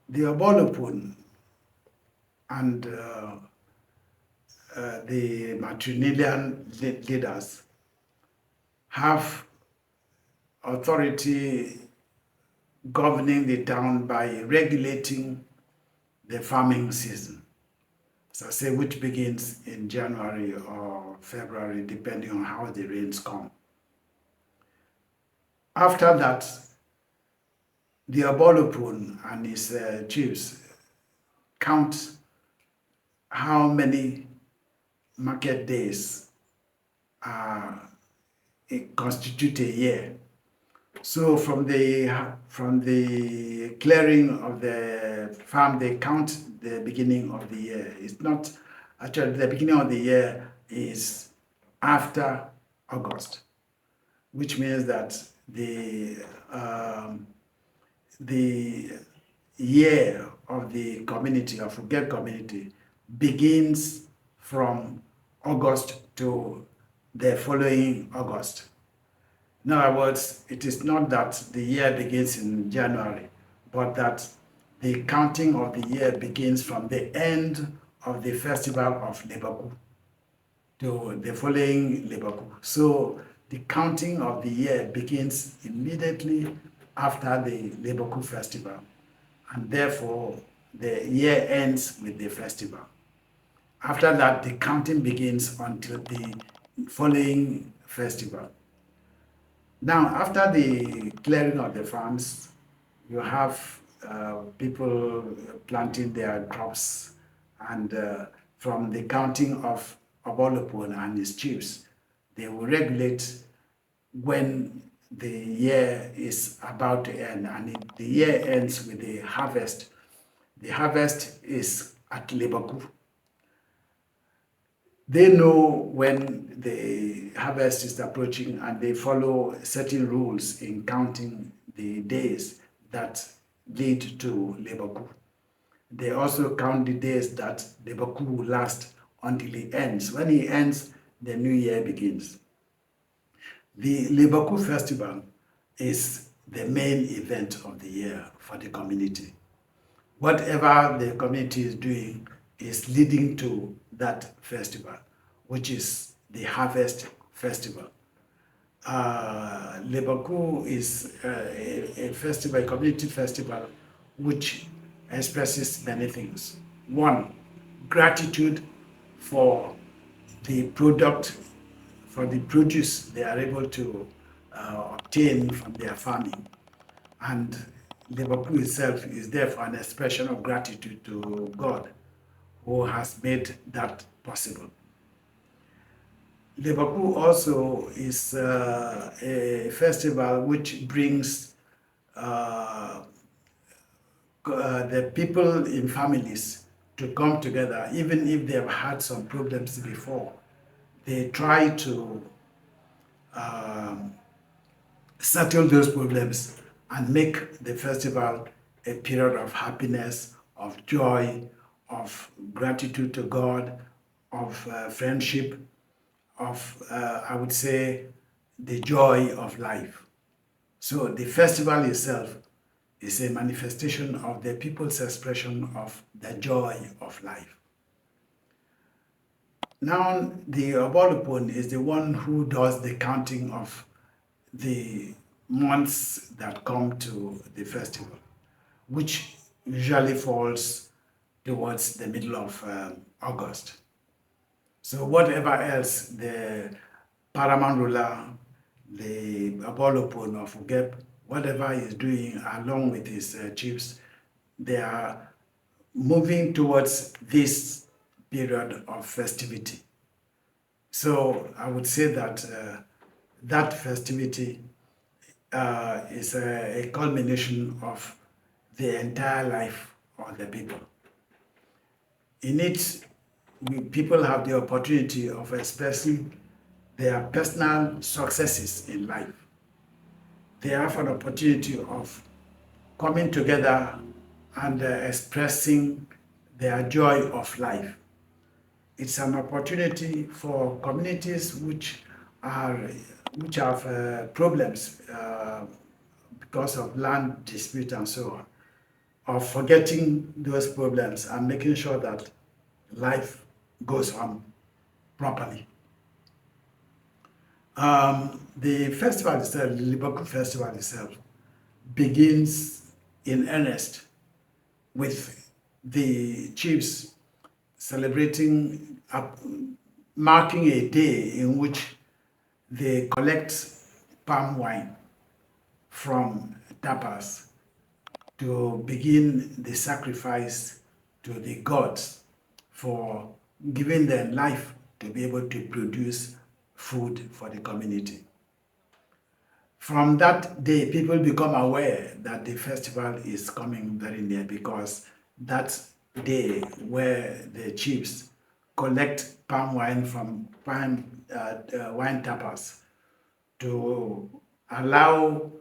the Obolopun and the matrilineal leaders have authority governing the town by regulating the farming season. So I say which begins in January or February, depending on how the rains come. After that, the Obolopun and his chiefs count how many market days constitute a year. So from the clearing of the farm, they count the beginning of the year. It's not actually the beginning of the year is after August, which means that the year of the community, of Ugep community, begins from August to the following August. In other words, it is not that the year begins in January, but that the counting of the year begins from the end of the festival of Leboku to the following Leboku. So the counting of the year begins immediately after the Leboku festival, and therefore the year ends with the festival. After that, the counting begins until the following festival. Now, after the clearing of the farms, you have people planting their crops, and from the counting of Obolopun and his chiefs, they will regulate when the year is about to end, and the year ends with the harvest. The harvest is at Leboku. They know when the harvest is approaching, and they follow certain rules in counting the days that lead to Leboku. They also count the days that Leboku will last until it ends. When it ends, the new year begins. The Leboku festival is the main event of the year for the community. Whatever the community is doing is leading to that festival, which is the harvest festival. Leboku is a festival, a community festival, which expresses many things. One, gratitude for the product, for the produce they are able to obtain from their farming. And Leboku itself is therefore an expression of gratitude to God, who has made that possible. Leboku also is a festival which brings the people in families to come together, even if they have had some problems before. They try to settle those problems and make the festival a period of happiness, of joy, of gratitude to God, of friendship, of, I would say, the joy of life. So the festival itself is a manifestation of the people's expression of the joy of life. Now, the Obolopun is the one who does the counting of the months that come to the festival, which usually falls towards the middle of August. So whatever else the paramount ruler, the Obolopun of Ugep, whatever he's doing along with his chiefs, they are moving towards this period of festivity. So I would say that that festivity is a culmination of the entire life of the people. In it, people have the opportunity of expressing their personal successes in life. They have an opportunity of coming together and expressing their joy of life. It's an opportunity for communities which have problems because of land dispute and so on, of forgetting those problems and making sure that life goes on properly. The festival itself, the Leboku festival itself, begins in earnest with the chiefs celebrating, marking a day in which they collect palm wine from tapas to begin the sacrifice to the gods for giving them life to be able to produce food for the community. From that day, people become aware that the festival is coming very near, because that's day where the chiefs collect palm wine from wine tappers to allow,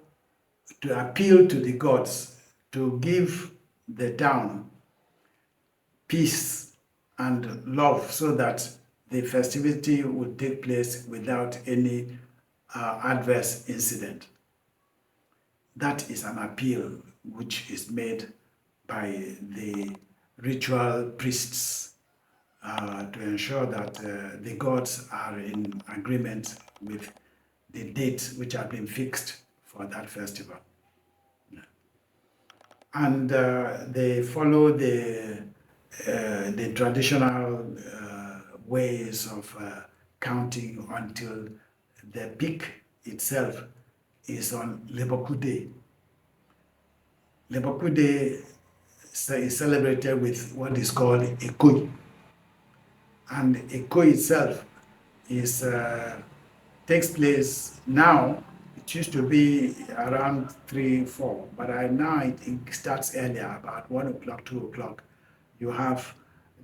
to appeal to the gods to give the town peace and love, so that the festivity would take place without any adverse incident. That is an appeal which is made by the ritual priests to ensure that the gods are in agreement with the date which have been fixed for that festival. And they follow the traditional ways of counting until the peak itself is on Leboku Day. Leboku Day is celebrated with what is called Ekoi. And Ekoi itself is takes place now. It used to be around 3, 4, but now it starts earlier, about 1 o'clock, 2 o'clock. You have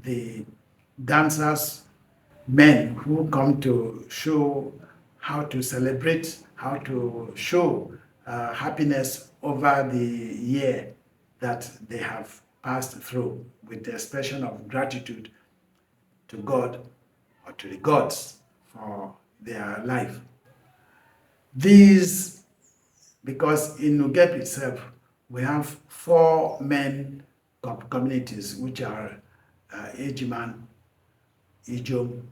the dancers, men who come to show how to celebrate, how to show happiness over the year that they have passed through, with the expression of gratitude to God or to the gods for their life. These, because in Ugep itself, we have 4 main communities, which are Ejiman, Ijom,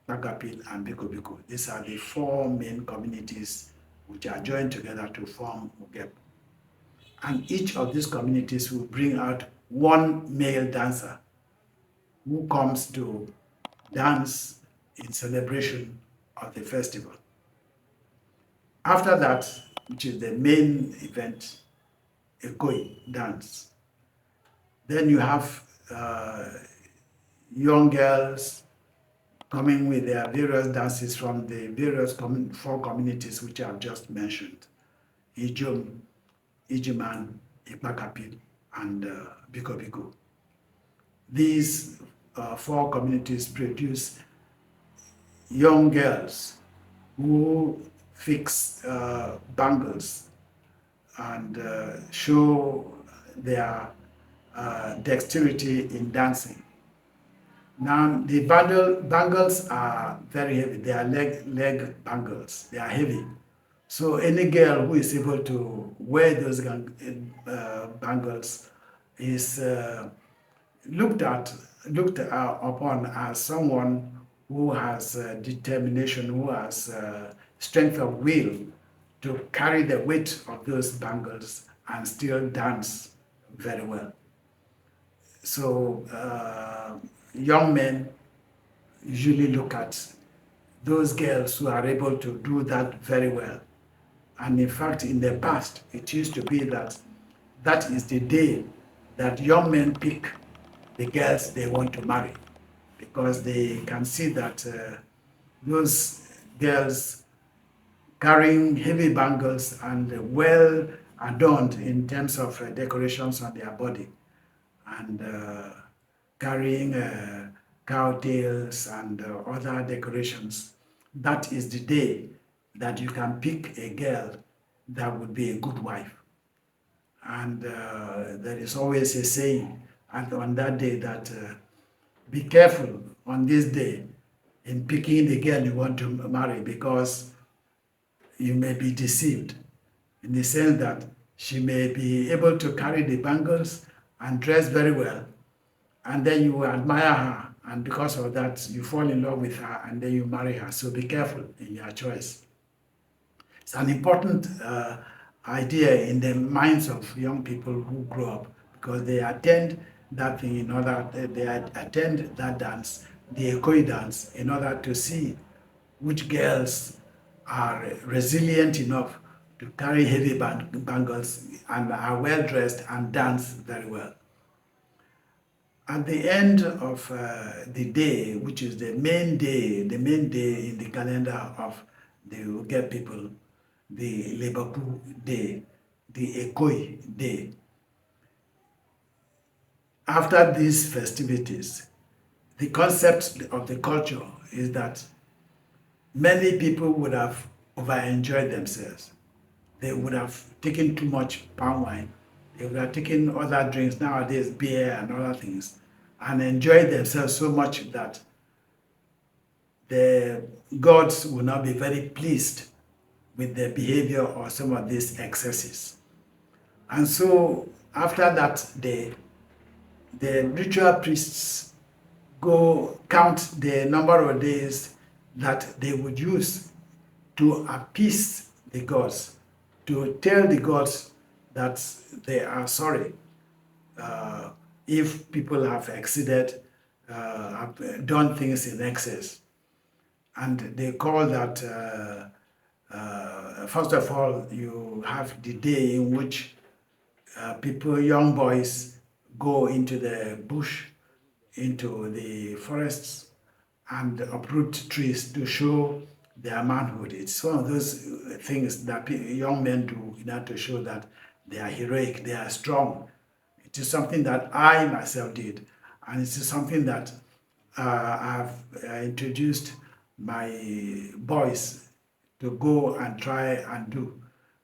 Bagapil, and Biko. These are the 4 main communities which are joined together to form Ugep. And each of these communities will bring out 1 male dancer who comes to dance in celebration of the festival. After that, which is the main event, Ekoi dance, then you have young girls coming with their various dances from the various 4 communities which I have just mentioned: Ijom, Ijiman, Ipakapil, and Biko. These 4 communities produce young girls who fix bangles and show their dexterity in dancing. Now, the bangles are very heavy. They are leg bangles. They are heavy. So any girl who is able to wear those bangles is looked upon as someone who has determination, who has strength of will to carry the weight of those bangles and still dance very well. So young men usually look at those girls who are able to do that very well. And in fact, in the past, it used to be that that is the day that young men pick the girls they want to marry, because they can see that those girls carrying heavy bangles and well adorned in terms of decorations on their body, and carrying cow tails and other decorations. That is the day that you can pick a girl that would be a good wife. And there is always a saying on that day that be careful on this day in picking the girl you want to marry, because you may be deceived, in the sense that She may be able to carry the bangles and dress very well, and then you admire her, and because of that, you fall in love with her, and then you marry her. So be careful in your choice. It's an important idea in the minds of young people who grow up, because they attend that thing in order, they attend that dance, the Ekoi dance, in order to see which girls are resilient enough to carry heavy bangles and are well dressed and dance very well. At the end of the day, which is the main day in the calendar of the Uge people, the Leboku day, the Ekoi day. After these festivities, the concept of the culture is that many people would have over-enjoyed themselves. They would have taken too much palm wine. They would have taken other drinks, nowadays beer and other things, and enjoyed themselves so much that the gods will not be very pleased with their behavior or some of these excesses. And so after that day, the ritual priests go count the number of days that they would use to appease the gods, to tell the gods that they are sorry if people have exceeded, have done things in excess. And they call that, first of all, you have the day in which people, young boys, go into the bush, into the forests, and uproot trees to show their manhood. It's one of those things that young men do in order to show that they are heroic, they are strong. It is something that I myself did, and it is something that I've introduced my boys to go and try and do.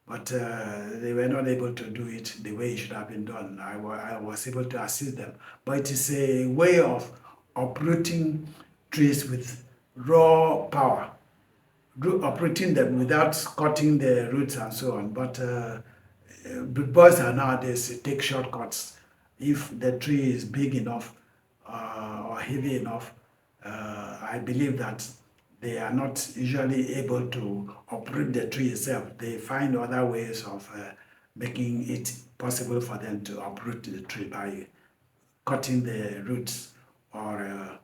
But they were not able to do it the way it should have been done. I was able to assist them. But it is a way of uprooting trees with raw power, uprooting them without cutting the roots and so on. But boys are nowadays take shortcuts. If the tree is big enough or heavy enough, I believe that they are not usually able to uproot the tree itself. They find other ways of making it possible for them to uproot the tree by cutting the roots or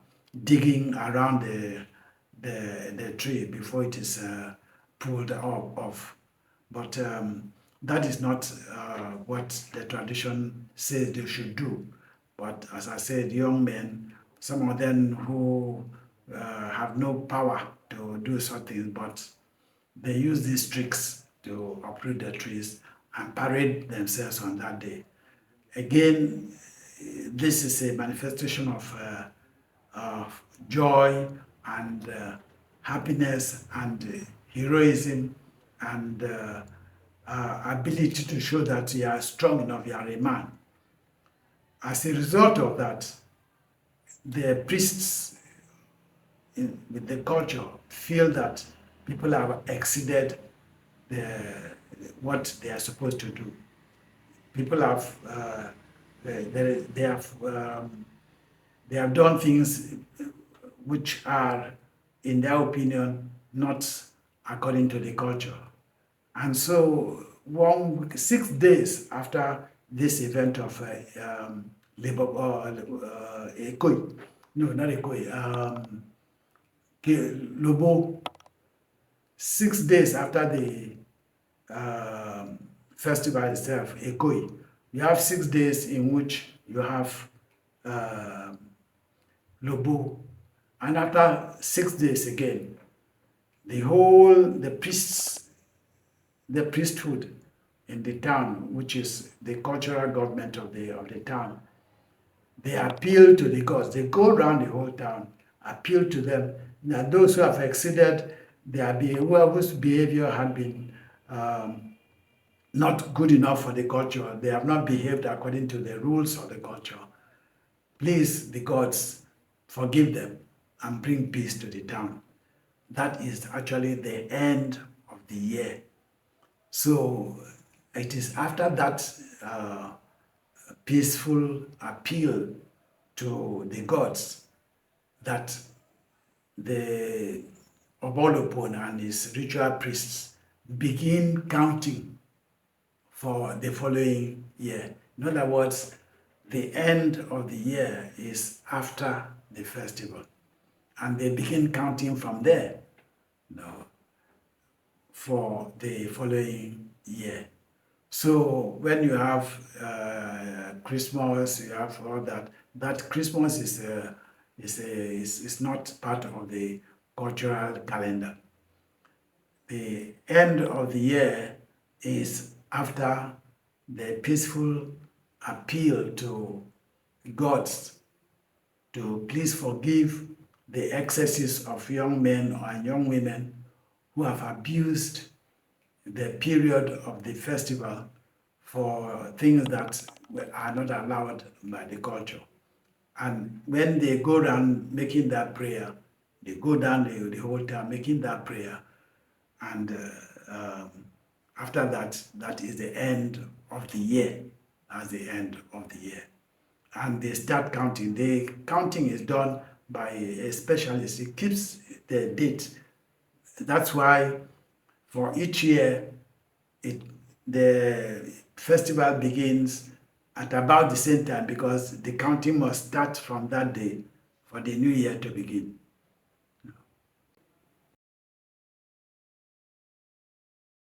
digging around the tree before it is pulled off. But that is not what the tradition says they should do. But as I said, young men, some of them who have no power to do something, but they use these tricks to uproot the trees and parade themselves on that day. Again, this is a manifestation of joy and happiness and heroism and ability to show that you are strong enough, you are a man. As a result of that, the priests with the culture feel that people have exceeded what they are supposed to do. People have they have done things which are, in their opinion, not according to the culture. And so 6 days after this event of Ekoi, no, not Ekoi, Lobo, 6 days after the festival itself, Ekoi, you have 6 days in which you have Lobo, and after 6 days again, the priests, the priesthood in the town, which is the cultural government of the town, they appeal to the gods. They go around the whole town, appeal to them. That those who have exceeded their behavior, whose behavior had been not good enough for the culture, they have not behaved according to the rules of the culture. Please, the gods, forgive them and bring peace to the town. That is actually the end of the year. So It is after that peaceful appeal to the gods that the Obolopon and his ritual priests begin counting for the following year. In other words, the end of the year is after the festival, and they begin counting from there, you know, for the following year. So when you have Christmas, you have all that. That Christmas is not part of the cultural calendar. The end of the year is after the peaceful appeal to gods to please forgive the excesses of young men and young women who have abused the period of the festival for things that are not allowed by the culture. And when they go around making that prayer, they go down the whole time making that prayer, and after that, that is the end of the year. That's the end of the year. And they start counting. The counting is done by a specialist. It keeps the date. That's why for each year, the festival begins at about the same time, because the counting must start from that day for the new year to begin.